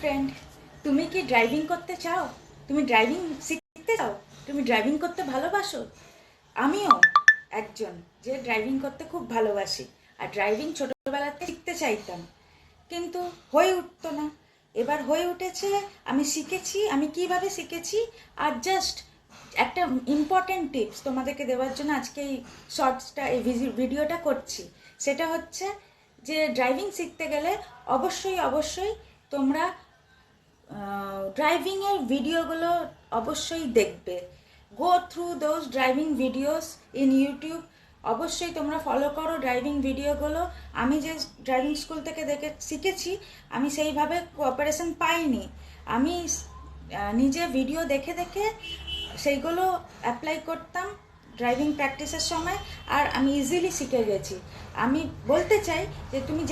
Friend, তুমি কি driving করতে চাও? তুমি ড্রাইভিং শিখতে চাও? তুমি ড্রাইভিং করতে ভালোবাসো? আমিও একজন যে ড্রাইভিং করতে খুব ভালোবাসি, আর ড্রাইভিং ছোটবেলাতে শিখতে চাইতাম, কিন্তু হয়ে উঠতো না। এবার হয়ে উঠেছে, আমি শিখেছি। আমি কিভাবে শিখেছি আর জাস্ট একটা ইম্পর্টেন্ট টিপস তোমাদেরকে দেওয়ার জন্য আজকে এই শর্টসটা, এই ভিডিওটা করছি। সেটা হচ্ছে যে ড্রাইভিং শিখতে গেলে অবশ্যই অবশ্যই তোমরা ড্রাইভিংয়ের ভিডিওগুলো অবশ্যই দেখবে। গো through those driving videos in YouTube. অবশ্যই তোমরা ফলো করো ড্রাইভিং ভিডিওগুলো। আমি যে ড্রাইভিং স্কুল থেকে দেখে শিখেছি, আমি সেইভাবে কোঅপারেশন পাইনি। আমি নিজে ভিডিও দেখে দেখে সেইগুলো অ্যাপ্লাই করতাম ড্রাইভিং প্র্যাকটিসের সময়, আর আমি ইজিলি শিখে গেছি। আমি বলতে চাই যে তুমি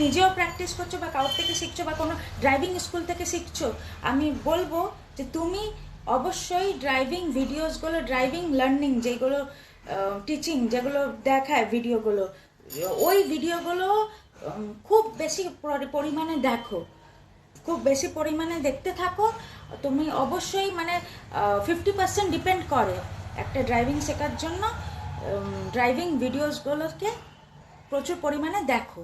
নিজেও প্র্যাকটিস করছো বা কারোর থেকে শিখছো বা কোনো ড্রাইভিং স্কুল থেকে শিখছো, আমি বলবো যে তুমি অবশ্যই ড্রাইভিং ভিডিওসগুলো, ড্রাইভিং লার্নিং যেগুলো টিচিং যেগুলো দেখায় ভিডিওগুলো, ওই ভিডিওগুলো খুব বেশি পরিমাণে দেখো, খুব বেশি পরিমাণে দেখতে থাকো। তুমি অবশ্যই 50% ডিপেন্ড করে একটা ড্রাইভিং শেখার জন্য ড্রাইভিং ভিডিওসগুলোকে প্রচুর পরিমাণে দেখো।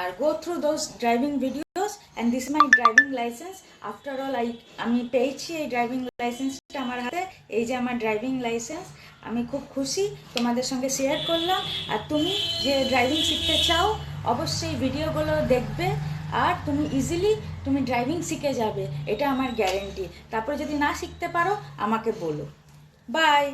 আর go through those driving videos and this my driving license. After all আমি পেয়েছি এই ড্রাইভিং লাইসেন্সটা আমার হাতে। এই যে আমার ড্রাইভিং লাইসেন্স, আমি খুব খুশি, তোমাদের সঙ্গে শেয়ার করলাম। আর তুমি যে ড্রাইভিং শিখতে চাও অবশ্যই ভিডিওগুলো দেখবে, আর তুমি ইজিলি ড্রাইভিং শিখে যাবে, এটা আমার গ্যারেন্টি। তারপরে যদি না শিখতে পারো আমাকে বলো। বাই।